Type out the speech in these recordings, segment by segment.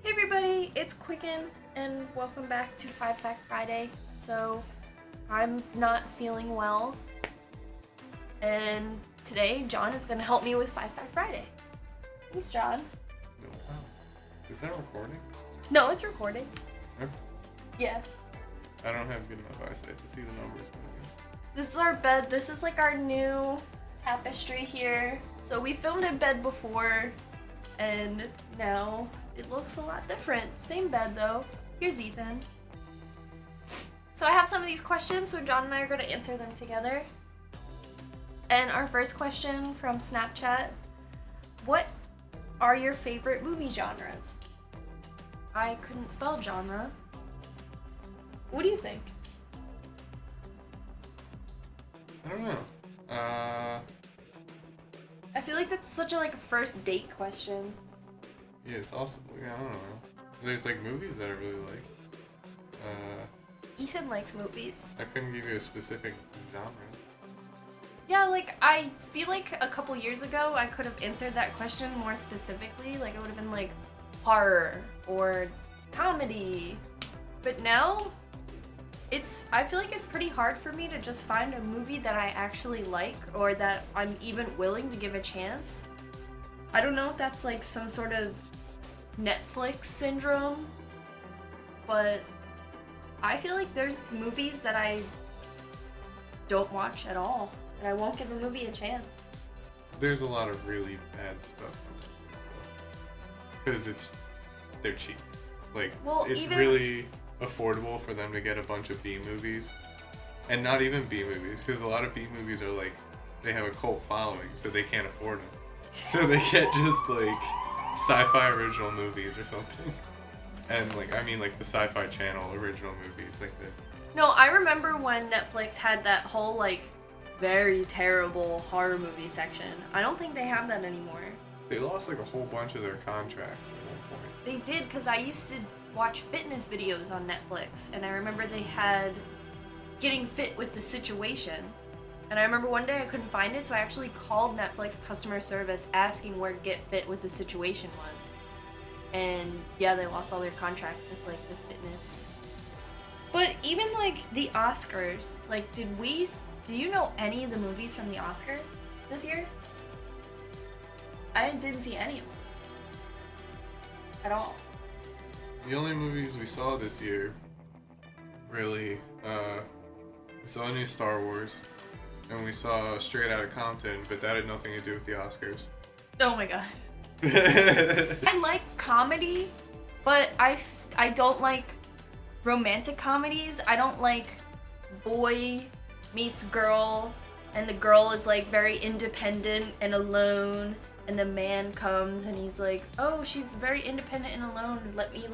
Hey everybody, it's Qqcknd, and welcome back to 5 Fact Friday. So, I'm not feeling well, and today John is going to help me with 5 Fact Friday. Thanks, John. No problem. Is that recording? No, it's recording. Okay. Yeah. I don't have good enough eyesight to see the numbers. This is our bed. This is like our new tapestry here. So we filmed in bed before, and now it looks a lot different. Same bed though. Here's Ethan. So I have some of these questions, so John and I are going to answer them together. And our first question from Snapchat: what are your favorite movie genres? I couldn't spell genre. What do you think? I don't know. I feel like that's such a first date question. Yeah, it's also, I don't know. There's movies that I really like. Ethan likes movies. I couldn't give you a specific genre. Yeah, I feel like a couple years ago I could have answered that question more specifically. It would have been horror or comedy. But now, I feel like it's pretty hard for me to just find a movie that I actually like or that I'm even willing to give a chance. I don't know if that's some sort of Netflix syndrome, but I feel like there's movies that I don't watch at all, and I won't give a movie a chance. There's a lot of really bad stuff because they're cheap. It's really affordable for them to get a bunch of B movies, and not even B movies, because a lot of B movies are they have a cult following, so they can't afford them. So they get just sci-fi original movies or something. And the Sci-Fi Channel original movies that. No, I remember when Netflix had that whole very terrible horror movie section. I don't think they have that anymore. They lost a whole bunch of their contracts at one point. They did, because I used to watch fitness videos on Netflix, and I remember they had Getting Fit with the Situation. And I remember one day I couldn't find it, so I actually called Netflix customer service asking where Get Fit with the Situation was. And yeah, they lost all their contracts with the fitness. But even the Oscars, do you know any of the movies from the Oscars this year? I didn't see any of them. At all. The only movies we saw this year, really, we saw a new Star Wars, and we saw Straight Outta Compton, but that had nothing to do with the Oscars. Oh my god. I like comedy, but I don't like romantic comedies. I don't like boy meets girl, and the girl is very independent and alone, and the man comes and he's oh, she's very independent and alone, let me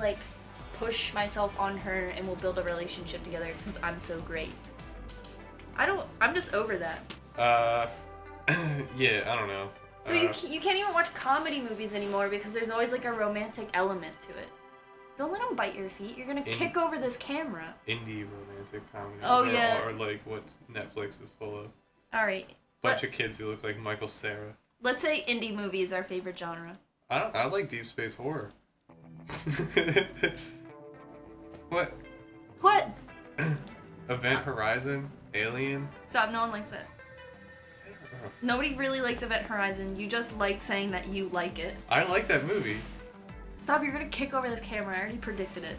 push myself on her and we'll build a relationship together because I'm so great. I'm just over that. Yeah, I don't know. So you can't even watch comedy movies anymore because there's always a romantic element to it. Don't let them bite your feet. You're gonna kick over this camera. Indie romantic comedy. Oh yeah. Or what Netflix is full of. All right. Bunch of kids who look like Michael Cera. Let's say indie movie is our favorite genre. I like deep space horror. What? What? Event Horizon, Alien. Stop. No one likes that. Nobody really likes Event Horizon. You just like saying that you like it. I like that movie. Stop, you're gonna kick over this camera. I already predicted it.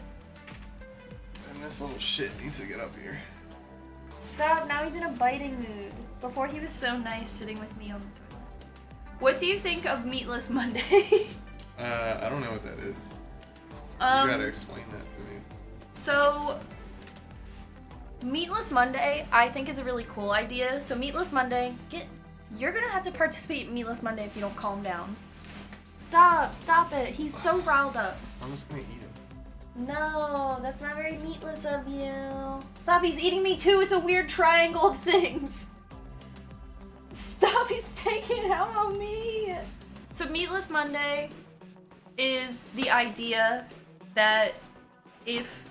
And this little shit needs to get up here. Stop, now he's in a biting mood. Before he was so nice sitting with me on the toilet. What do you think of Meatless Monday? I don't know what that is. You gotta explain that to me. So, Meatless Monday, I think is a really cool idea. So Meatless Monday, you're gonna have to participate in Meatless Monday if you don't calm down. Stop it. He's so riled up. I'm just gonna eat it. No, that's not very meatless of you. Stop, he's eating me too. It's a weird triangle of things. Stop, he's taking it out on me. So Meatless Monday is the idea that if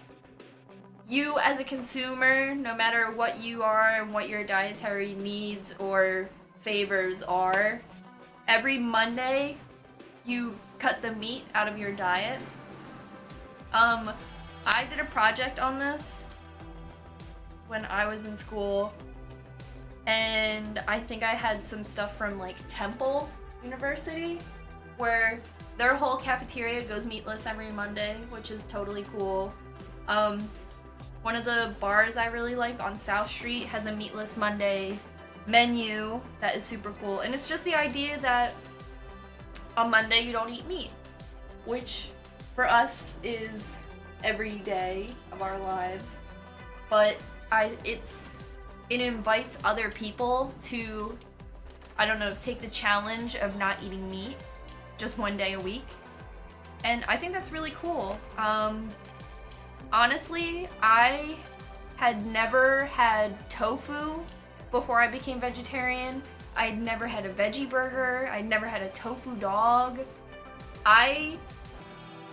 you as a consumer, no matter what you are and what your dietary needs or favors are, every Monday you cut the meat out of your diet I did a project on this when I was in school, and I think I had some stuff from like Temple University, where their whole cafeteria goes meatless every Monday, which is totally cool. One of the bars I really like on South Street has a Meatless Monday menu that is super cool, and it's just the idea that on Monday you don't eat meat, which for us is every day of our lives, but it invites other people to, I don't know, take the challenge of not eating meat just one day a week, and I think that's really cool. Honestly, I had never had tofu before I became vegetarian. I'd never had a veggie burger. I'd never had a tofu dog. I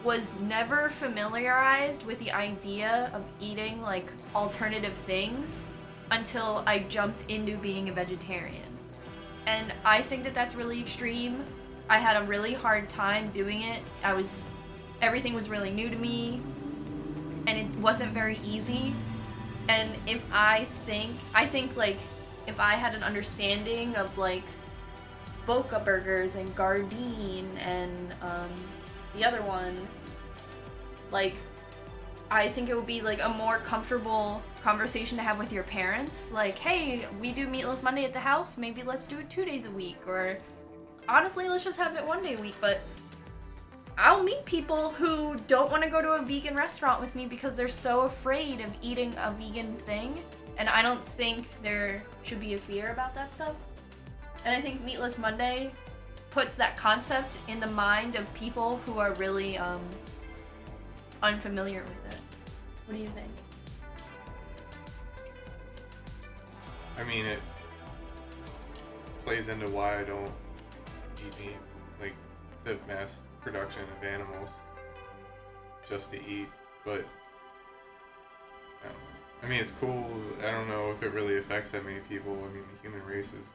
was never familiarized with the idea of eating like alternative things until I jumped into being a vegetarian. And I think that that's really extreme. I had a really hard time doing it. Everything was really new to me, and it wasn't very easy. And I think like if I had an understanding of like Boca burgers and Gardein and the other one, like I think it would be like a more comfortable conversation to have with your parents. Like, hey, we do Meatless Monday at the house, maybe let's do it 2 days a week, or honestly, let's just have it 1 day a week. But I'll meet people who don't want to go to a vegan restaurant with me because they're so afraid of eating a vegan thing. And I don't think there should be a fear about that stuff. And I think Meatless Monday puts that concept in the mind of people who are really unfamiliar with it. What do you think? I mean, it plays into why I don't eat meat, like the mass production of animals just to eat, but I mean, it's cool. I don't know if it really affects that many people. I mean, the human race is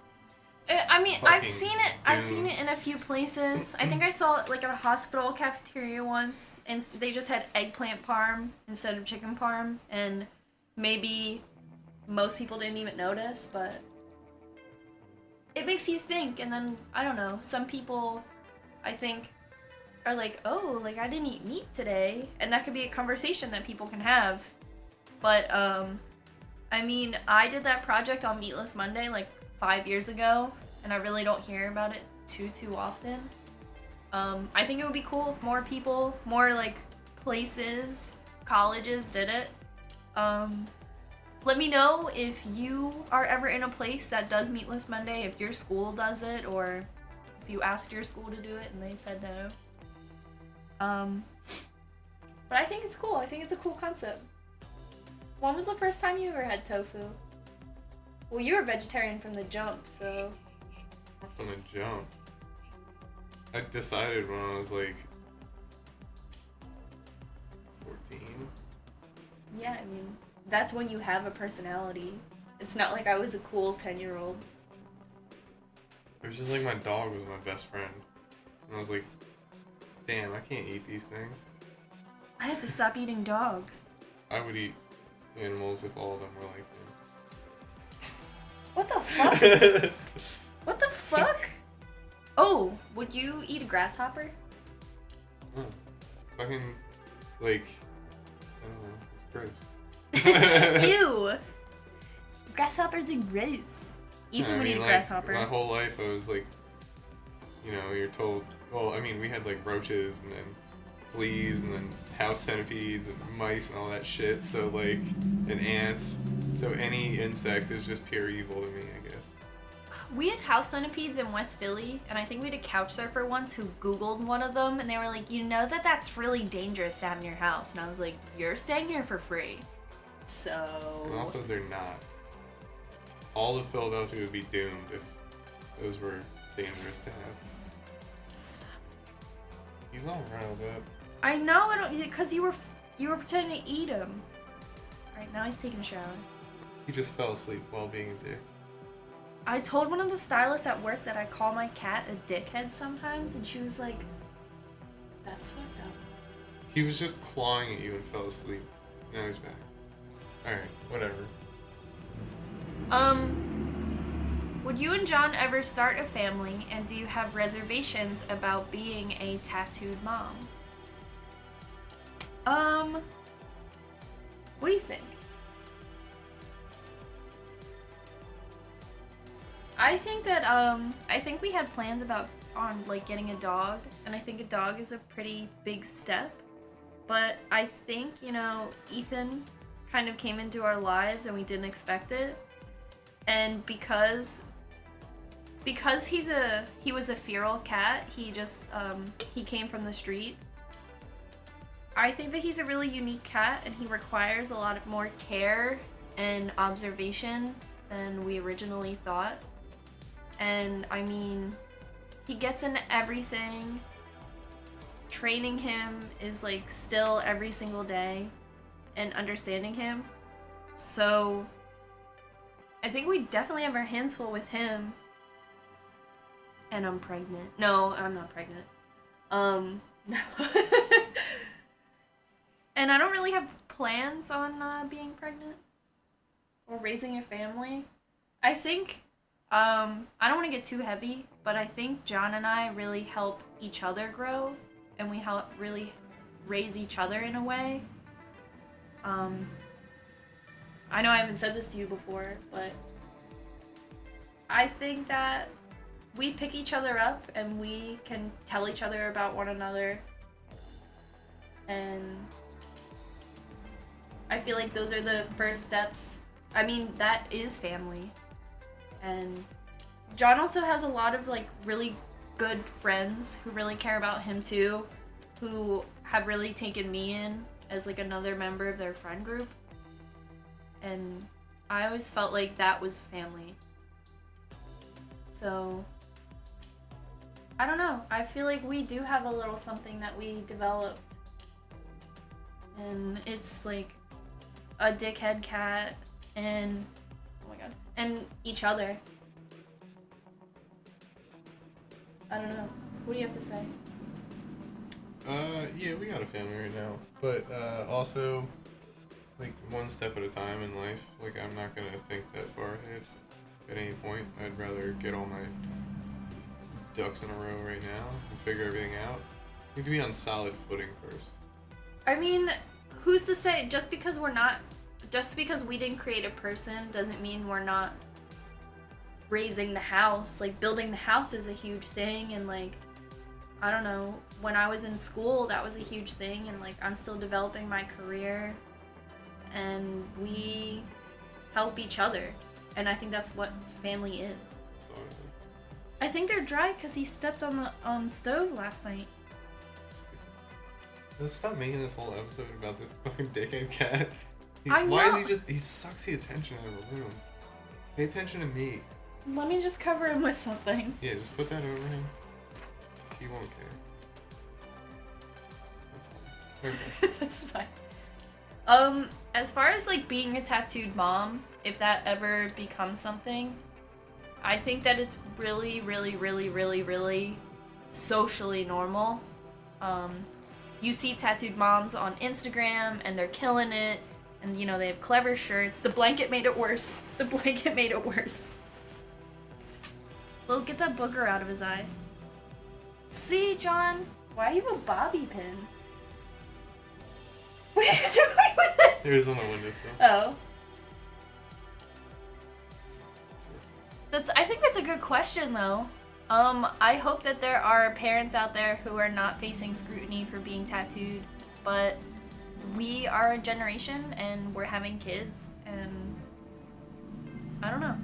I've seen it. I've seen it in a few places. I think I saw it like at a hospital cafeteria once, and they just had eggplant parm instead of chicken parm, and maybe most people didn't even notice, but it makes you think. And then I don't know. Some people, I think, are like, oh, like I didn't eat meat today, and that could be a conversation that people can have. But I mean, I did that project on Meatless Monday like 5 years ago, and I really don't hear about it too often. I think it would be cool if more people, more like places, colleges did it. Let me know if you are ever in a place that does Meatless Monday, if your school does it, or if you asked your school to do it and they said no. But I think it's cool. I think it's a cool concept. When was the first time you ever had tofu? Well, you were vegetarian from the jump, so... From the jump? I decided when I was like 14. Yeah, I mean, that's when you have a personality. It's not like I was a cool 10-year-old. It was just like my dog was my best friend. And I was like, damn, I can't eat these things. I have to stop eating dogs. I would eat animals if all of them were like me. What the fuck? What the fuck? Oh, would you eat a grasshopper? Fucking, like, I don't know, it's gross. Ew! Grasshoppers are gross. Ethan would eat a grasshopper. My whole life I was like, you know, you're told, well, I mean, we had like roaches and then fleas and then house centipedes and mice and all that shit, so like, and ants, so any insect is just pure evil to me, I guess. We had house centipedes in West Philly, and I think we had a couch surfer once who Googled one of them, and they were like, you know that's really dangerous to have in your house, and I was like, you're staying here for free. So... And also, they're not. All of Philadelphia would be doomed if those were dangerous to have. Stop. He's all riled up. I know, I don't, because you were pretending to eat him. Alright, now he's taking a shower. He just fell asleep while being a dick. I told one of the stylists at work that I call my cat a dickhead sometimes, and she was like, that's fucked up. He was just clawing at you and fell asleep. Now he's back. Alright, whatever. Would you and John ever start a family, and do you have reservations about being a tattooed mom? What do you think? I think that, I think we had plans on getting a dog, and I think a dog is a pretty big step, but I think, Ethan kind of came into our lives and we didn't expect it, and because he was a feral cat, he came from the street. I think that he's a really unique cat, and he requires a lot more care and observation than we originally thought. And I mean, he gets into everything. Training him is still every single day, and understanding him. So I think we definitely have our hands full with him. And I'm pregnant. No, I'm not pregnant. No. And I don't really have plans on being pregnant or raising a family. I think, I don't want to get too heavy, but I think John and I really help each other grow, and we help really raise each other in a way. I know I haven't said this to you before, but I think that we pick each other up and we can tell each other about one another, and I feel like those are the first steps. I mean, that is family. And John also has a lot of really good friends who really care about him too, who have really taken me in as another member of their friend group. And I always felt like that was family. So I don't know. I feel like we do have a little something that we developed. And it's a dickhead cat and, oh my god, and each other. I don't know. What do you have to say? Yeah, we got a family right now. But, also, one step at a time in life. I'm not gonna think that far ahead at any point. I'd rather get all my ducks in a row right now and figure everything out. We need to be on solid footing first. I mean, who's to say, just because we didn't create a person doesn't mean we're not raising the house. Building the house is a huge thing, and I don't know, when I was in school that was a huge thing, and I'm still developing my career, and we help each other, and I think that's what family is. Sorry. I think they're dry because he stepped on the stove last night. Let's stop making this whole episode about this fucking dickhead cat. I know. Why is he sucks the attention out of the room. Pay attention to me. Let me just cover him with something. Yeah, just put that over him. He won't care. That's fine. Okay. That's fine. As far as being a tattooed mom, if that ever becomes something, I think that it's really, really, really, really, really socially normal. You see tattooed moms on Instagram, and they're killing it, and they have clever shirts. The blanket made it worse. The blanket made it worse. Well, get that booger out of his eye. See, John? Why do you have a bobby pin? What are you doing with it? It was on the windowsill. Oh. I think that's a good question, though. I hope that there are parents out there who are not facing scrutiny for being tattooed, but we are a generation, and we're having kids, and I don't know.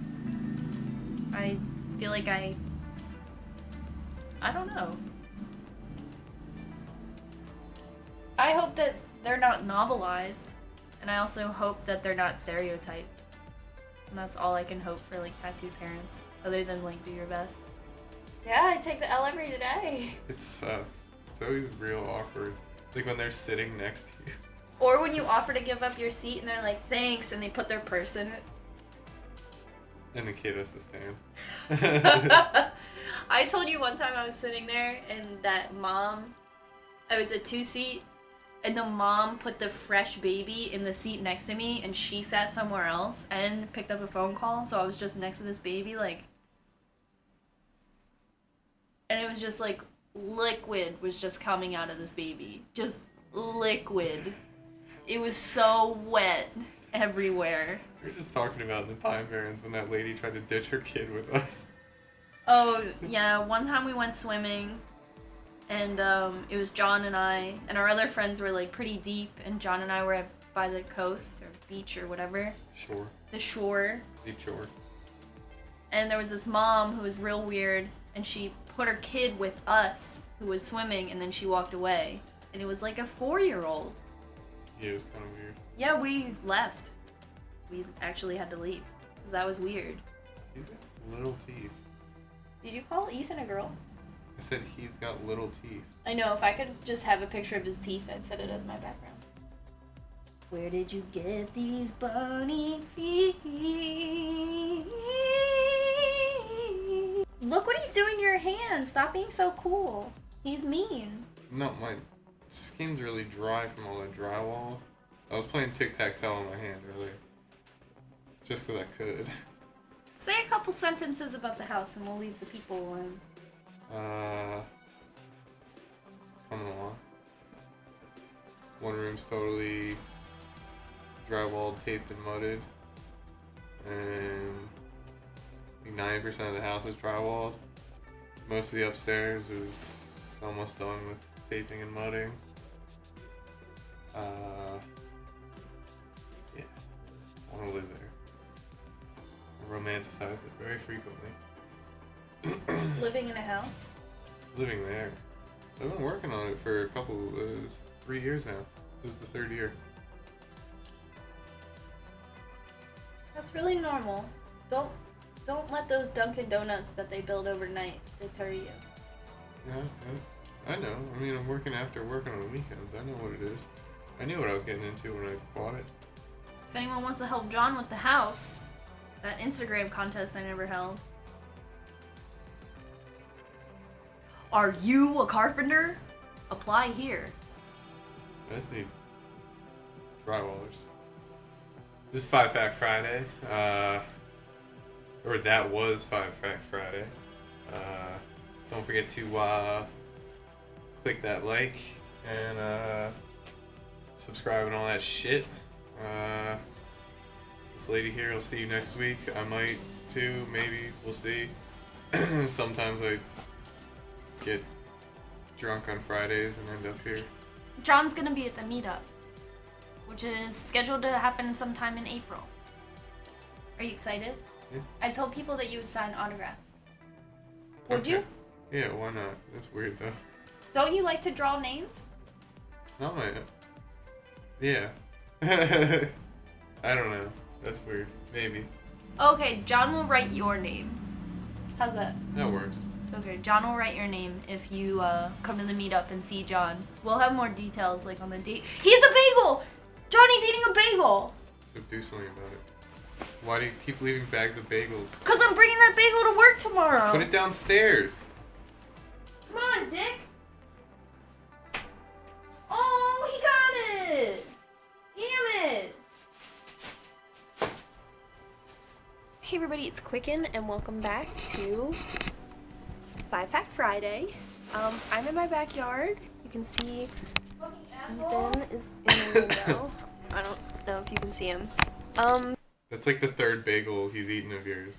I feel like I don't know. I hope that they're not novelized, and I also hope that they're not stereotyped. And that's all I can hope for tattooed parents, other than do your best. Yeah, I take the L every day. It sucks. It's always real awkward. When they're sitting next to you. Or when you offer to give up your seat and they're like, thanks, and they put their purse in it. And the kid has to stand. I told you one time I was sitting there and that mom, it was a 2-seat, and the mom put the fresh baby in the seat next to me, and she sat somewhere else and picked up a phone call, so I was just next to this baby, like, and it was just like liquid was just coming out of this baby. Just liquid. It was so wet everywhere. We were just talking about the Pine Barrens when that lady tried to ditch her kid with us. Oh, yeah, one time we went swimming, and it was John and I, and our other friends were like pretty deep, and John and I were by the coast, or beach, or whatever. Shore. The shore. Deep shore. And there was this mom who was real weird, and she put her kid with us, who was swimming, and then she walked away. And it was like a 4-year-old. Yeah, it was kind of weird. Yeah, we left. We actually had to leave, because that was weird. He's got little teeth. Did you call Ethan a girl? I said he's got little teeth. I know, if I could just have a picture of his teeth, I'd set it as my background. Where did you get these bunny feet? Look what he's doing to your hand. Stop being so cool. He's mean. No, my skin's really dry from all that drywall. I was playing tic-tac-toe on my hand earlier. Just because I could. Say a couple sentences about the house and we'll leave the people alone. It's coming along. One room's totally drywalled, taped, and mudded. And I think 90% of the house is drywalled. Most of the upstairs is almost done with taping and mudding. Yeah, I want to live there. I romanticize it very frequently. Living in a house? Living there. I've been working on it for 3 years now. This is the 3rd year. That's really normal. Don't let those Dunkin' Donuts that they build overnight deter you. Yeah, I know. I mean, I'm working after working on the weekends. I know what it is. I knew what I was getting into when I bought it. If anyone wants to help John with the house, that Instagram contest I never held. Are you a carpenter? Apply here. I just need drywallers. This is 5 Fact Friday. Or that was 5 Fact Friday. Don't forget to click that like and subscribe and all that shit. This lady here will see you next week. I might too, maybe. We'll see. Sometimes I get drunk on Fridays and end up here. John's gonna be at the meetup, which is scheduled to happen sometime in April. Are you excited? Yeah. I told people that you would sign autographs. Would Okay. you? Yeah, why not? That's weird though. Don't you like to draw names? Not my. Yeah. I don't know. That's weird. Maybe. Okay, John will write your name. How's that? That works. Okay, John will write your name if you come to the meetup and see John. We'll have more details, like on the date. He has a bagel! Johnny's eating a bagel! So do something about it. Why do you keep leaving bags of bagels? Because I'm bringing that bagel to work tomorrow. Put it downstairs. Come on, Dick. Oh, he got it. Damn it. Hey everybody, it's Qqcknd and welcome back to 5 Fact Friday. I'm in my backyard. You can see Ethan is in the window. I don't know if you can see him. That's like the 3rd bagel he's eaten of yours.